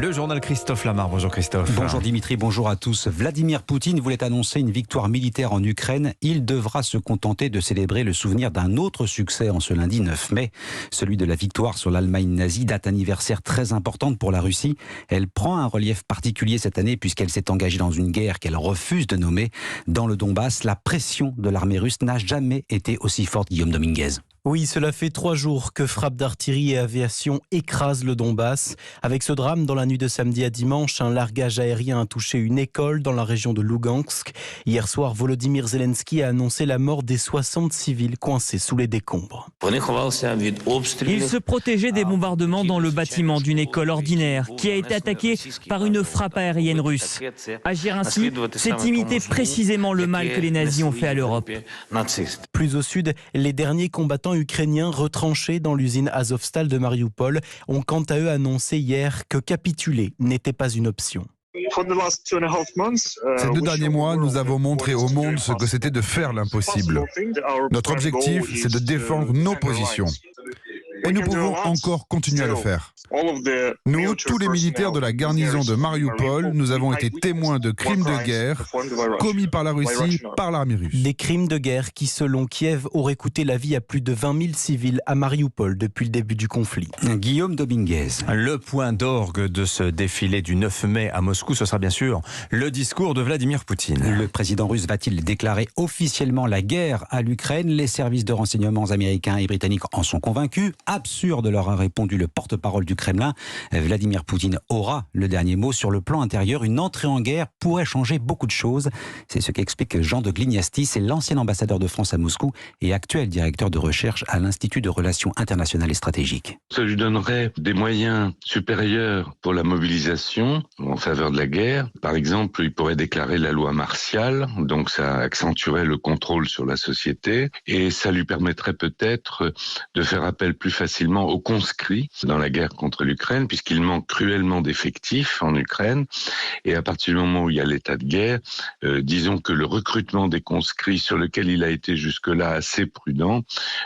Le journal Christophe Lamar. Bonjour Christophe. Bonjour Dimitri, bonjour à tous. Vladimir Poutine voulait annoncer une victoire militaire en Ukraine. Il devra se contenter de célébrer le souvenir d'un autre succès en ce lundi 9 mai. Celui de la victoire sur l'Allemagne nazie, date anniversaire très importante pour la Russie. Elle prend un relief particulier cette année puisqu'elle s'est engagée dans une guerre qu'elle refuse de nommer. Dans le Donbass, la pression de l'armée russe n'a jamais été aussi forte, Guillaume Dominguez. Oui, cela fait 3 jours que frappes d'artillerie et aviation écrasent le Donbass. Avec ce drame, dans la nuit de samedi à dimanche, un largage aérien a touché une école dans la région de Lugansk. Hier soir, Volodymyr Zelensky a annoncé la mort des 60 civils coincés sous les décombres. Il se protégeait des bombardements dans le bâtiment d'une école ordinaire qui a été attaquée par une frappe aérienne russe. Agir ainsi, c'est imiter précisément le mal que les nazis ont fait à l'Europe. Plus au sud, les derniers combattants ukrainiens retranchés dans l'usine Azovstal de Mariupol ont quant à eux annoncé hier que capituler n'était pas une option. Ces 2 derniers mois, nous avons montré au monde ce que c'était de faire l'impossible. Notre objectif, c'est de défendre nos positions. Et nous pouvons encore continuer à le faire. Nous, tous les militaires de la garnison de Mariupol, nous avons été témoins de crimes de guerre commis par la Russie, par l'armée russe. Des crimes de guerre qui, selon Kiev, auraient coûté la vie à plus de 20 000 civils à Mariupol depuis le début du conflit. Guillaume Dominguez. Le point d'orgue de ce défilé du 9 mai à Moscou, ce sera bien sûr le discours de Vladimir Poutine. Le président russe va-t-il déclarer officiellement la guerre à l'Ukraine? Les services de renseignement américains et britanniques en sont convaincus. Absurde, leur a répondu le porte-parole du Kremlin. Vladimir Poutine aura le dernier mot sur le plan intérieur. Une entrée en guerre pourrait changer beaucoup de choses. C'est ce qu'explique Jean de Glignasti. C'est l'ancien ambassadeur de France à Moscou et actuel directeur de recherche à l'Institut de Relations internationales et stratégiques. Ça lui donnerait des moyens supérieurs pour la mobilisation en faveur de la guerre. Par exemple, il pourrait déclarer la loi martiale, donc ça accentuerait le contrôle sur la société et ça lui permettrait peut-être de faire appel plus facilement aux conscrits dans la guerre contre l'Ukraine, puisqu'il manque cruellement d'effectifs en Ukraine. Et à partir du moment où il y a l'état de guerre, disons que le recrutement des conscrits, sur lequel il a été jusque-là assez prudent,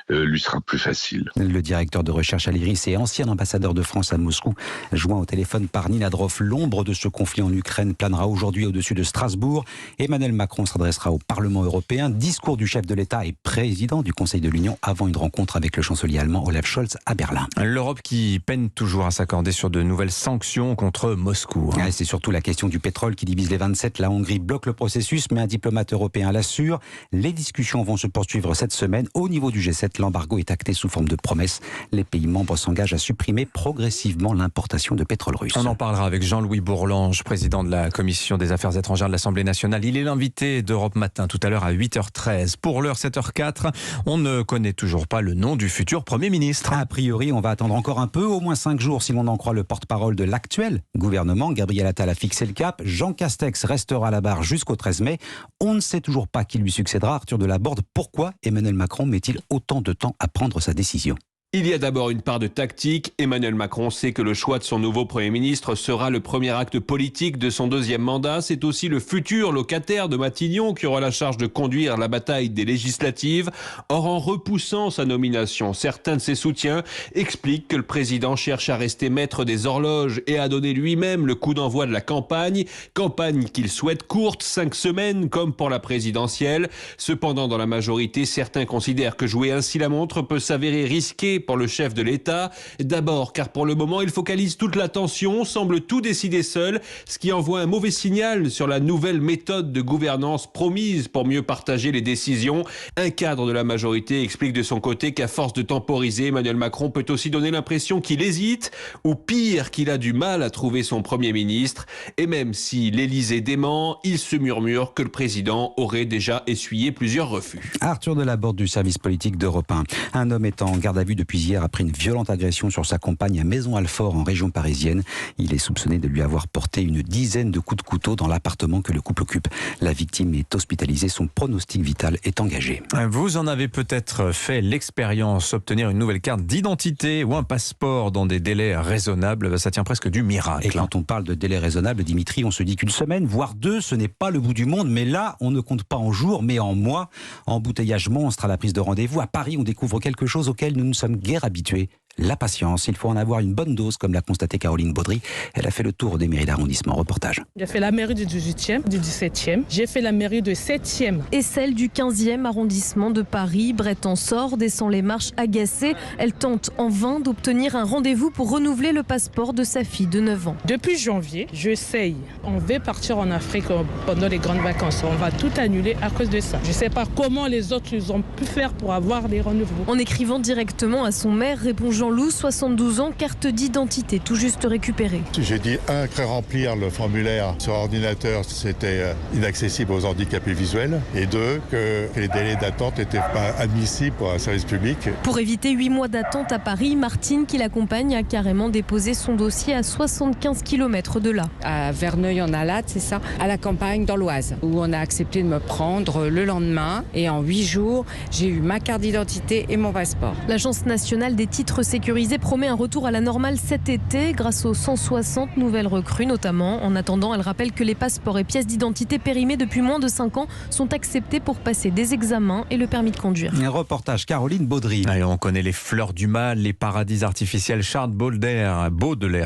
lui sera plus facile. Le directeur de recherche à l'IRIS et ancien ambassadeur de France à Moscou, joint au téléphone par Nina Droff. L'ombre de ce conflit en Ukraine planera aujourd'hui au-dessus de Strasbourg. Emmanuel Macron s'adressera au Parlement européen. Discours du chef de l'État et président du Conseil de l'Union avant une rencontre avec le chancelier allemand Olaf Scholz à Berlin. L'Europe qui peine toujours à s'accorder sur de nouvelles sanctions contre Moscou. C'est surtout la question du pétrole qui divise les 27. La Hongrie bloque le processus, mais un diplomate européen l'assure. Les discussions vont se poursuivre cette semaine. Au niveau du G7, l'embargo est acté sous forme de promesse. Les pays membres s'engagent à supprimer progressivement l'importation de pétrole russe. On en parlera avec Jean-Louis Bourlange, président de la Commission des Affaires étrangères de l'Assemblée nationale. Il est l'invité d'Europe Matin tout à l'heure à 8h13. Pour l'heure 7h04, on ne connaît toujours pas le nom du futur Premier ministre. A priori, on va attendre encore un peu, au moins 5 jours si l'on en croit le porte-parole de l'actuel gouvernement. Gabriel Attal a fixé le cap. Jean Castex restera à la barre jusqu'au 13 mai. On ne sait toujours pas qui lui succédera. Arthur Delaborde, pourquoi Emmanuel Macron met-il autant de temps à prendre sa décision ? Il y a d'abord une part de tactique. Emmanuel Macron sait que le choix de son nouveau Premier ministre sera le premier acte politique de son 2e mandat. C'est aussi le futur locataire de Matignon qui aura la charge de conduire la bataille des législatives. Or, en repoussant sa nomination, certains de ses soutiens expliquent que le président cherche à rester maître des horloges et à donner lui-même le coup d'envoi de la campagne. Campagne qu'il souhaite courte, 5 semaines, comme pour la présidentielle. Cependant, dans la majorité, certains considèrent que jouer ainsi la montre peut s'avérer risqué pour le chef de l'État. D'abord, car pour le moment, il focalise toute l'attention, semble tout décider seul, ce qui envoie un mauvais signal sur la nouvelle méthode de gouvernance promise pour mieux partager les décisions. Un cadre de la majorité explique de son côté qu'à force de temporiser, Emmanuel Macron peut aussi donner l'impression qu'il hésite, ou pire, qu'il a du mal à trouver son Premier ministre. Et même si l'Élysée dément, il se murmure que le président aurait déjà essuyé plusieurs refus. Arthur Delaborde du service politique d'Europe 1. Un homme est en garde à vue depuis hier après une violente agression sur sa compagne à Maison-Alfort en région parisienne. Il est soupçonné de lui avoir porté une dizaine de coups de couteau dans l'appartement que le couple occupe. La victime est hospitalisée, son pronostic vital est engagé. Vous en avez peut-être fait l'expérience, obtenir une nouvelle carte d'identité ou un passeport dans des délais raisonnables, ça tient presque du miracle. Et quand on parle de délais raisonnables, Dimitri, on se dit qu'une semaine, voire 2, ce n'est pas le bout du monde, mais là, on ne compte pas en jours, mais en mois. Embouteillage monstre à la prise de rendez-vous. À Paris, on découvre quelque chose auquel nous ne sommes guère habitués, la patience. Il faut en avoir une bonne dose, comme l'a constaté Caroline Baudry. Elle a fait le tour des mairies d'arrondissement. Reportage. J'ai fait la mairie du 18e, du 17e. J'ai fait la mairie du 7e. Et celle du 15e arrondissement de Paris. Brett en sort, descend les marches agacée. Elle tente en vain d'obtenir un rendez-vous pour renouveler le passeport de sa fille de 9 ans. Depuis janvier, j'essaye. On veut partir en Afrique pendant les grandes vacances. On va tout annuler à cause de ça. Je ne sais pas comment les autres ils ont pu faire pour avoir des renouvellements. En écrivant directement à son maire, répond Jean-Loup, 72 ans, carte d'identité tout juste récupérée. J'ai dit, que remplir le formulaire sur ordinateur, c'était inaccessible aux handicapés visuels. Et 2, que les délais d'attente n'étaient pas admissibles pour un service public. Pour éviter 8 mois d'attente à Paris, Martine, qui l'accompagne, a carrément déposé son dossier à 75 km de là. À Verneuil-en-Alade, c'est ça, à la campagne dans l'Oise, où on a accepté de me prendre le lendemain. Et en 8 jours, j'ai eu ma carte d'identité et mon passeport. L'Agence nationale des titres sécurisés promet un retour à la normale cet été grâce aux 160 nouvelles recrues notamment. En attendant, elle rappelle que les passeports et pièces d'identité périmés depuis moins de 5 ans sont acceptés pour passer des examens et le permis de conduire. Un reportage Caroline Baudry. Allez, on connaît les fleurs du mal, les paradis artificiels. Charles Baudelaire,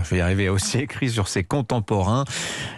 je vais y arriver, a aussi écrit sur ses contemporains.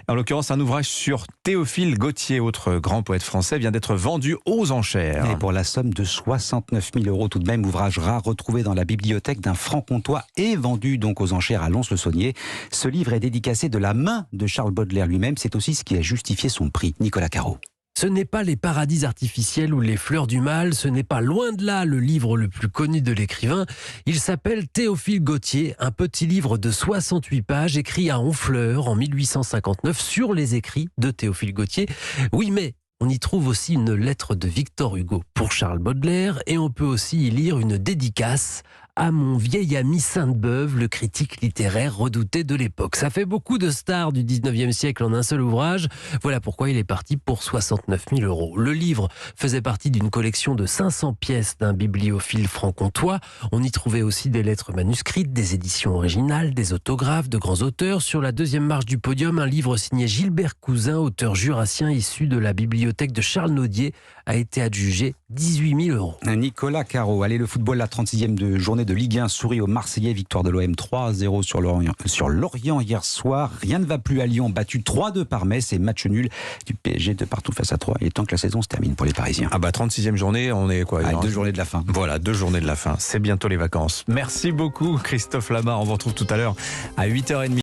En l'occurrence, un ouvrage sur Théophile Gautier, autre grand poète français, vient d'être vendu aux enchères. Et pour la somme de 69 000 € tout de même, ouvrage rare retrouvé dans la bibliothèque d'un franc-comtois et vendu donc aux enchères à Lons-le-Saunier. Ce livre est dédicacé de la main de Charles Baudelaire lui-même. C'est aussi ce qui a justifié son prix. Nicolas Caro. Ce n'est pas les paradis artificiels ou les fleurs du mal, ce n'est pas loin de là le livre le plus connu de l'écrivain. Il s'appelle Théophile Gautier, un petit livre de 68 pages écrit à Honfleur en 1859 sur les écrits de Théophile Gautier. Oui, mais on y trouve aussi une lettre de Victor Hugo pour Charles Baudelaire et on peut aussi y lire une dédicace à mon vieil ami Sainte-Beuve, le critique littéraire redouté de l'époque. Ça fait beaucoup de stars du 19e siècle en un seul ouvrage. Voilà pourquoi il est parti pour 69 000 €. Le livre faisait partie d'une collection de 500 pièces d'un bibliophile franc-comtois. On y trouvait aussi des lettres manuscrites, des éditions originales, des autographes de grands auteurs. Sur la deuxième marche du podium, un livre signé Gilbert Cousin, auteur jurassien issu de la bibliothèque de Charles Naudier, a été adjugé 18 000 €. Nicolas Caro. Allez, le football, la 36e journée de Ligue 1 sourit aux Marseillais. Victoire de l'OM 3-0 sur Lorient hier soir. Rien ne va plus à Lyon, battu 3-2 par Metz et match nul du PSG de partout face à 3. Il est temps que la saison se termine pour les Parisiens. 36e journée, on est quoi 2 journées de la fin. Voilà, 2 journées de la fin. C'est bientôt les vacances. Merci beaucoup Christophe Lamar. On vous retrouve tout à l'heure à 8h30.